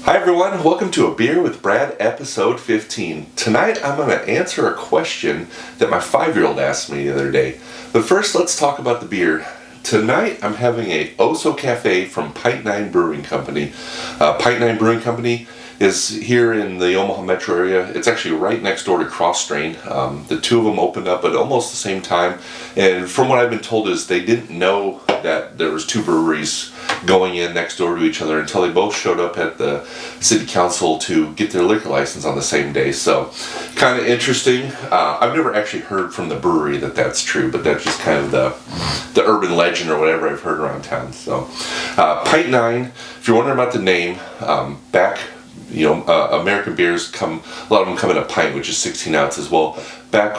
Hi everyone, welcome to A Beer with Brad episode 15. Tonight I'm going to answer a question that my 5-year-old asked me the other day. But first let's talk about the beer. Tonight I'm having a OSO Cafe from Pint Nine Brewing Company. Pint Nine Brewing Company is here in the Omaha metro area. It's actually right next door to Cross Strain. The two of them opened up at almost the same time, and from what I've been told is they didn't know that there was two breweries going in next door to each other until they both showed up at the city council to get their liquor license on the same day. So kind of interesting. I've never actually heard from the brewery that that's true, but that's just kind of the urban legend or whatever I've heard around town. So Pint Nine, if you're wondering about the name, American beers come, a lot of them come in a pint, which is 16 ounces. Well, back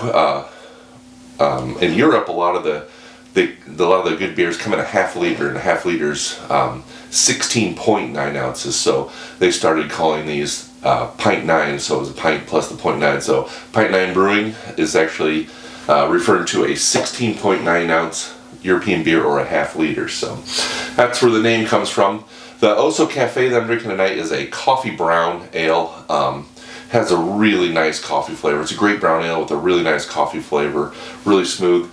in Europe, a lot of the good beers come in a half liter, and a half liter's 16.9 ounces. So they started calling these Pint Nine, so it was a pint plus the 0.9. So Pint Nine Brewing is actually referring to a 16.9 ounce European beer or a half liter. So that's where the name comes from. The OSO Cafe that I'm drinking tonight is a coffee brown ale. Has a really nice coffee flavor. It's a great brown ale with a really nice coffee flavor, really smooth.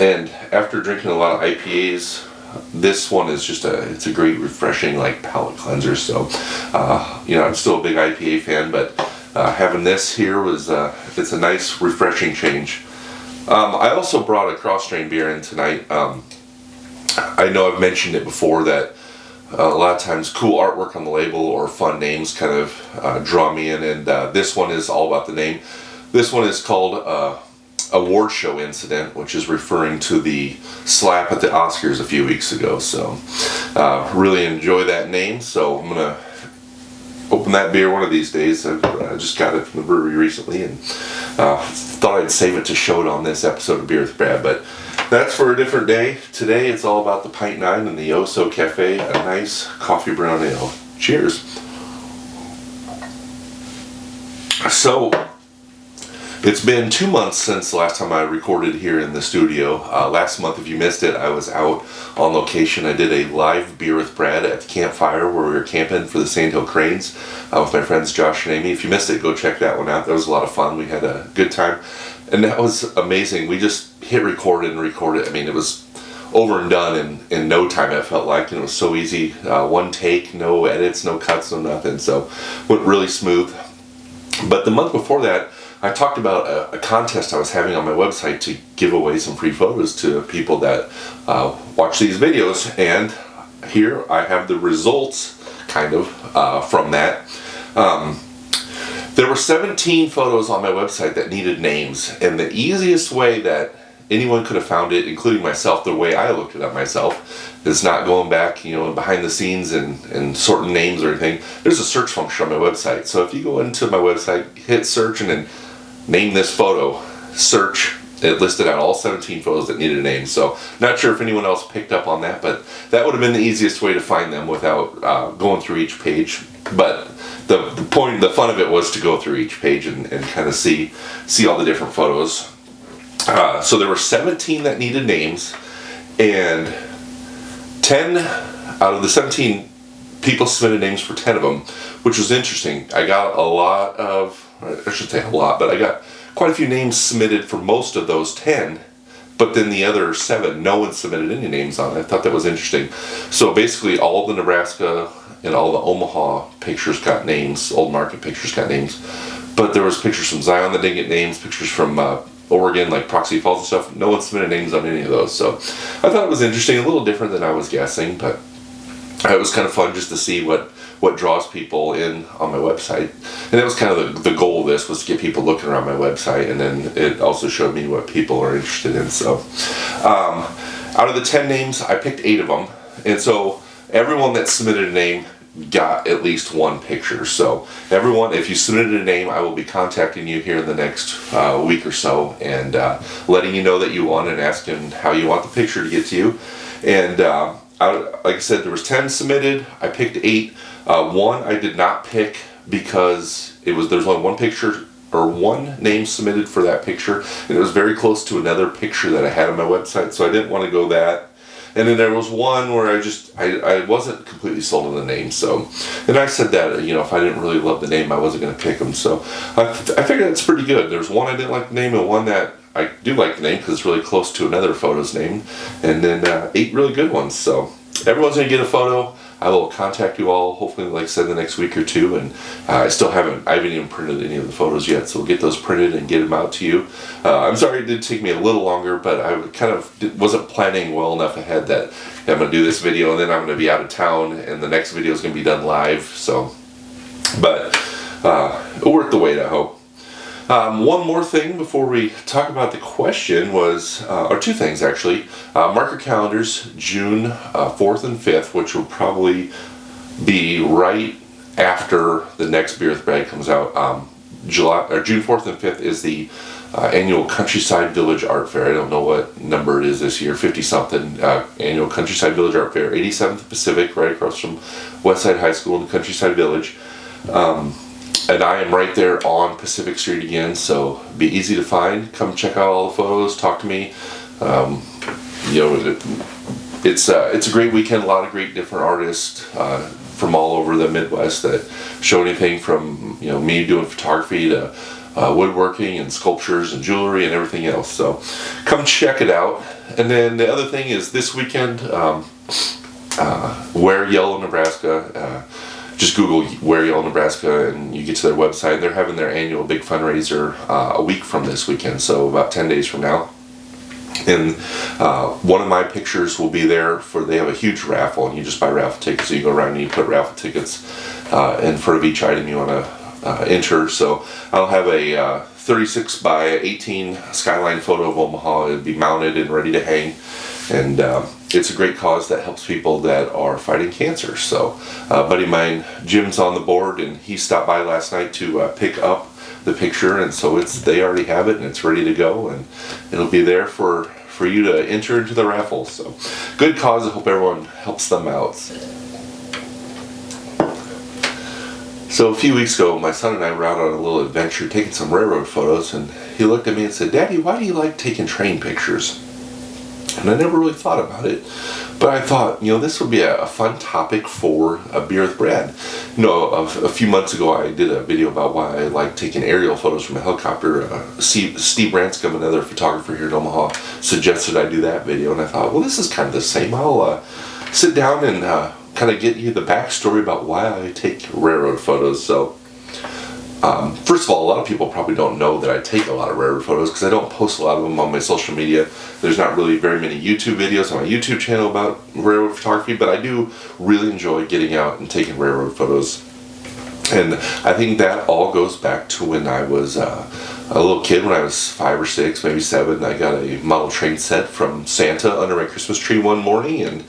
And after drinking a lot of IPAs, this one is just it's a great refreshing palate cleanser. So, I'm still a big IPA fan, but having this here was, it's a nice refreshing change. I also brought a Cross Strain beer in tonight. I know I've mentioned it before that a lot of times cool artwork on the label or fun names kind of draw me in, and this one is all about the name. This one is called Award Show Incident, which is referring to the slap at the Oscars a few weeks ago. So really enjoy that name. So I'm gonna open that beer one of these days. I just got it from the brewery recently, and thought I'd save it to show it on this episode of Beer with Brad, but that's for a different day. Today it's all about the Pint Nine and the OSO Cafe, a nice coffee brown ale. Cheers. So it's been 2 months since the last time I recorded here in the studio. Last month, if you missed it, I was out on location. I did a live Beer with Brad at the campfire where we were camping for the Sandhill Cranes with my friends Josh and Amy. If you missed it, go check that one out. That was a lot of fun. We had a good time, and that was amazing. We just hit record and recorded. I mean, it was over and done in no time, it felt like, and it was so easy. One take, no edits, no cuts, no nothing. So went really smooth. But the month before that, I talked about a contest I was having on my website to give away some free photos to people that watch these videos, and here I have the results kind of from that. There were 17 photos on my website that needed names, and the easiest way that anyone could have found it, including myself, the way I looked it up myself, is not going back, behind the scenes and sorting names or anything. There's a search function on my website. So if you go into my website, hit search, and then name this photo, search, it listed out all 17 photos that needed a name. So not sure if anyone else picked up on that, but that would have been the easiest way to find them without going through each page. But the fun of it was to go through each page and kind of see all the different photos. So there were 17 that needed names, and 10 out of the 17 people submitted names for 10 of them, which was interesting. I got I got quite a few names submitted for most of those 10, but then the other 7, no one submitted any names on it. I thought that was interesting. So basically all the Nebraska and all the Omaha pictures got names, Old Market pictures got names, but there was pictures from Zion that didn't get names, pictures from Oregon, like Proxy Falls and stuff. No one submitted names on any of those. So I thought it was interesting, a little different than I was guessing, but it was kind of fun just to see what draws people in on my website. And that was kind of the goal of this, was to get people looking around my website, and then it also showed me what people are interested in. So out of the 10 names, I picked 8 of them, and so everyone that submitted a name got at least one picture. So everyone, if you submitted a name, I will be contacting you here in the next week or so, and letting you know that you won and asking how you want the picture to get to you. And like I said, there was 10 submitted. I picked 8. One I did not pick because there's only one picture or one name submitted for that picture, and it was very close to another picture that I had on my website, so I didn't want to go that. And then there was one where I wasn't completely sold on the name. So, and I said that, you know, if I didn't really love the name, I wasn't going to pick them. So I figured that's pretty good. There's one I didn't like the name and one that I do like the name because it's really close to another photo's name. And then 8 really good ones. So everyone's going to get a photo. I will contact you all, hopefully, like I said, the next week or two. And I haven't even printed any of the photos yet, so we'll get those printed and get them out to you. I'm sorry it did take me a little longer, but I wasn't planning well enough ahead that I'm going to do this video and then I'm going to be out of town and the next video is going to be done live. So, but it'll worth the wait, I hope. One more thing before we talk about the question was, or two things actually. Mark your calendars, June 4th and 5th, which will probably be right after the next Beer with Brad comes out. June 4th and 5th is the annual Countryside Village Art Fair. I don't know what number it is this year, 50-something. Annual Countryside Village Art Fair, 87th Pacific, right across from Westside High School in the Countryside Village. And I am right there on Pacific Street again, so be easy to find. Come check out all the photos, talk to me. You know, it's a great weekend. A lot of great different artists from all over the Midwest that show anything from, you know, me doing photography to woodworking and sculptures and jewelry and everything else. So come check it out. And then the other thing is this weekend, Wear Yellow, Nebraska. Just Google Wear Yellow, Nebraska, and you get to their website. They're having their annual big fundraiser a week from this weekend, so about 10 days from now. And one of my pictures will be there they have a huge raffle, and you just buy raffle tickets. So you go around and you put raffle tickets in front of each item you want to enter. So I'll have a 36 by 18 skyline photo of Omaha. It'll be mounted and ready to hang. And it's a great cause that helps people that are fighting cancer. So a buddy of mine, Jim's on the board, and he stopped by last night to pick up the picture, and so they already have it and it's ready to go, and it'll be there for you to enter into the raffle. So good cause. I hope everyone helps them out. So a few weeks ago, my son and I were out on a little adventure taking some railroad photos, and he looked at me and said, "Daddy, why do you like taking train pictures?" And I never really thought about it, but I thought, you know, this would be a fun topic for a Beer with Brad. You know, a few months ago I did a video about why I like taking aerial photos from a helicopter. Steve Branscombe, another photographer here in Omaha, suggested I do that video, and I thought, well, this is kind of the same. I'll sit down and kind of get you the backstory about why I take railroad photos. So first of all, a lot of people probably don't know that I take a lot of railroad photos because I don't post a lot of them on my social media. There's not really very many YouTube videos on my YouTube channel about railroad photography, but I do really enjoy getting out and taking railroad photos. And I think that all goes back to when I was a little kid, when I was 5 or 6, maybe 7. I got a model train set from Santa under my Christmas tree one morning, and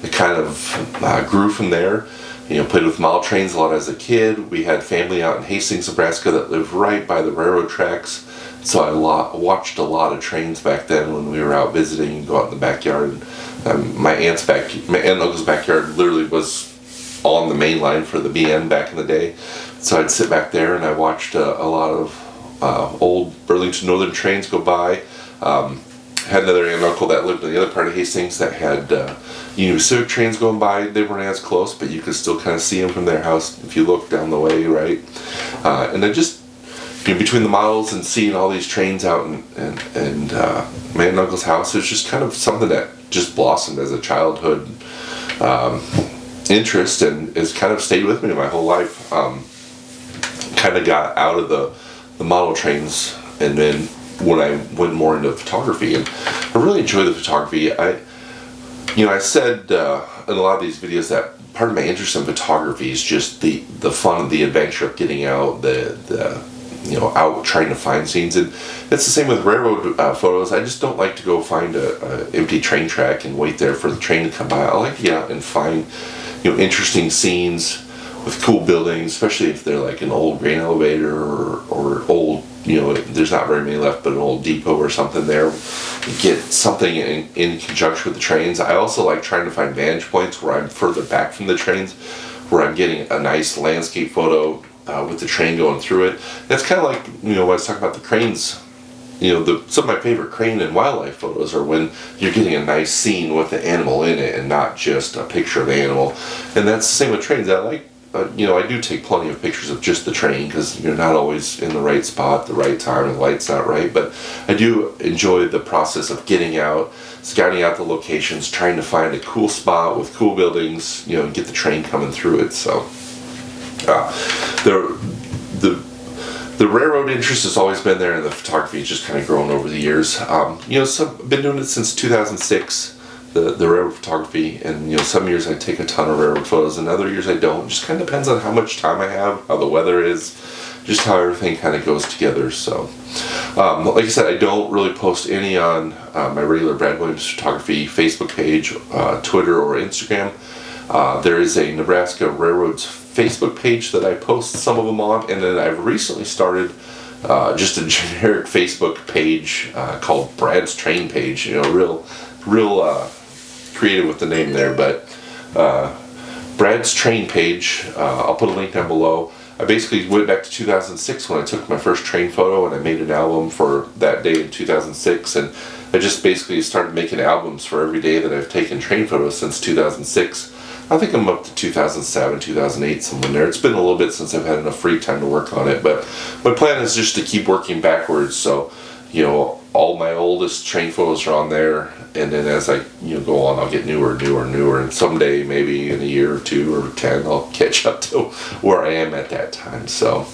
it kind of grew from there. You know, played with model trains a lot as a kid. We had family out in Hastings, Nebraska that lived right by the railroad tracks. So I watched a lot of trains back then when we were out visiting and go out in the backyard. My aunt and uncle's backyard literally was on the main line for the BN back in the day. So I'd sit back there and I watched a lot of old Burlington Northern trains go by. Had another aunt and uncle that lived in the other part of Hastings that had Union Pacific trains going by. They weren't as close, but you could still kind of see them from their house if you look down the way, right? And then just, you know, between the models and seeing all these trains out and my aunt and uncle's house, it's just kind of something that just blossomed as a childhood interest and has kind of stayed with me my whole life. Kind of got out of the model trains, and then when I went more into photography, and I really enjoy the photography. I said in a lot of these videos that part of my interest in photography is just the fun of the adventure of getting out, the out trying to find scenes. And it's the same with railroad photos. I just don't like to go find a empty train track and wait there for the train to come by. I like to get out and find, interesting scenes with cool buildings, especially if they're like an old grain elevator or old, there's not very many left, but an old depot or something there. Get something in conjunction with the trains. I also like trying to find vantage points where I'm further back from the trains, where I'm getting a nice landscape photo with the train going through it. That's kind of like, when I was talking about the cranes some of my favorite crane and wildlife photos are when you're getting a nice scene with the animal in it and not just a picture of the animal. And that's the same with trains. I like, I do take plenty of pictures of just the train because you're not always in the right spot at the right time and the light's not right. But I do enjoy the process of getting out, scouting out the locations, trying to find a cool spot with cool buildings, and get the train coming through it. So the railroad interest has always been there, and the photography has just kind of grown over the years. So I've been doing it since 2006. The railroad photography, and some years I take a ton of railroad photos and other years I don't. Just kind of depends on how much time I have, how the weather is, just how everything kind of goes together. So like I said, I don't really post any on my regular Brad Williams Photography Facebook page, Twitter, or Instagram. There is a Nebraska Railroads Facebook page that I post some of them on, and then I've recently started just a generic Facebook page called Brad's Train Page. Real creative with the name there, but Brad's Train Page, I'll put a link down below. I basically went back to 2006 when I took my first train photo, and I made an album for that day in 2006, and I just basically started making albums for every day that I've taken train photos since 2006. I think I'm up to 2007, 2008, somewhere in there. It's been a little bit since I've had enough free time to work on it, but my plan is just to keep working backwards. So, all my oldest train photos are on there, and then as I go on, I'll get newer, and someday, maybe in a year or 2 or 10, I'll catch up to where I am at that time. So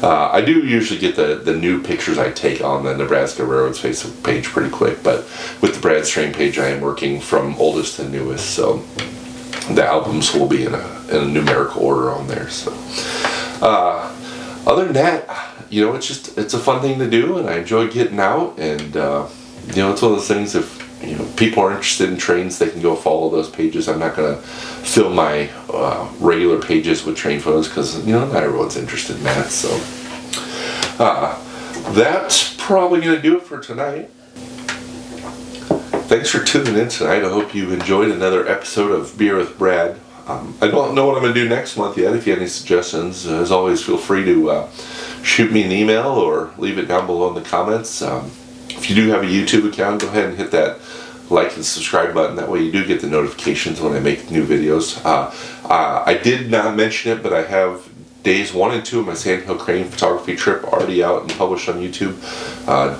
I do usually get the new pictures I take on the Nebraska Railroads Facebook page pretty quick, but with the Brad's Train Page, I am working from oldest to newest, so the albums will be in a numerical order on there. So other than that, it's a fun thing to do, and I enjoy getting out, and it's one of those things. If people are interested in trains, they can go follow those pages. I'm not gonna fill my regular pages with train photos because not everyone's interested in that. So that's probably gonna do it for tonight. Thanks for tuning in tonight. I hope you enjoyed another episode of Beer with Brad. I don't know what I'm going to do next month yet. If you have any suggestions, as always, feel free to shoot me an email or leave it down below in the comments. If you do have a YouTube account, go ahead and hit that like and subscribe button. That way you do get the notifications when I make new videos. I did not mention it, but I have days 1 and 2 of my Sandhill Crane photography trip already out and published on YouTube.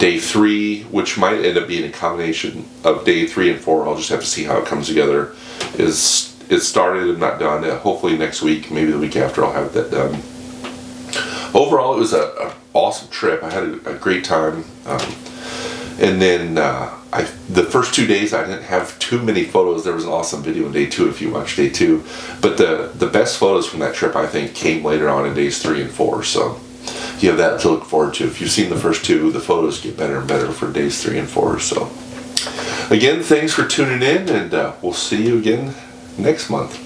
Day 3, which might end up being a combination of day 3 and 4, I'll just have to see how it comes together, it's started and not done. Hopefully next week, maybe the week after, I'll have that done. Overall, it was an awesome trip. I had a great time. And then the first 2 days I didn't have too many photos. There was an awesome video in day 2 if you watch day 2. But the best photos from that trip, I think, came later on in days 3 and 4. So you have that to look forward to. If you've seen the first 2, the photos get better and better for days 3 and 4. So again, thanks for tuning in, and we'll see you again next month.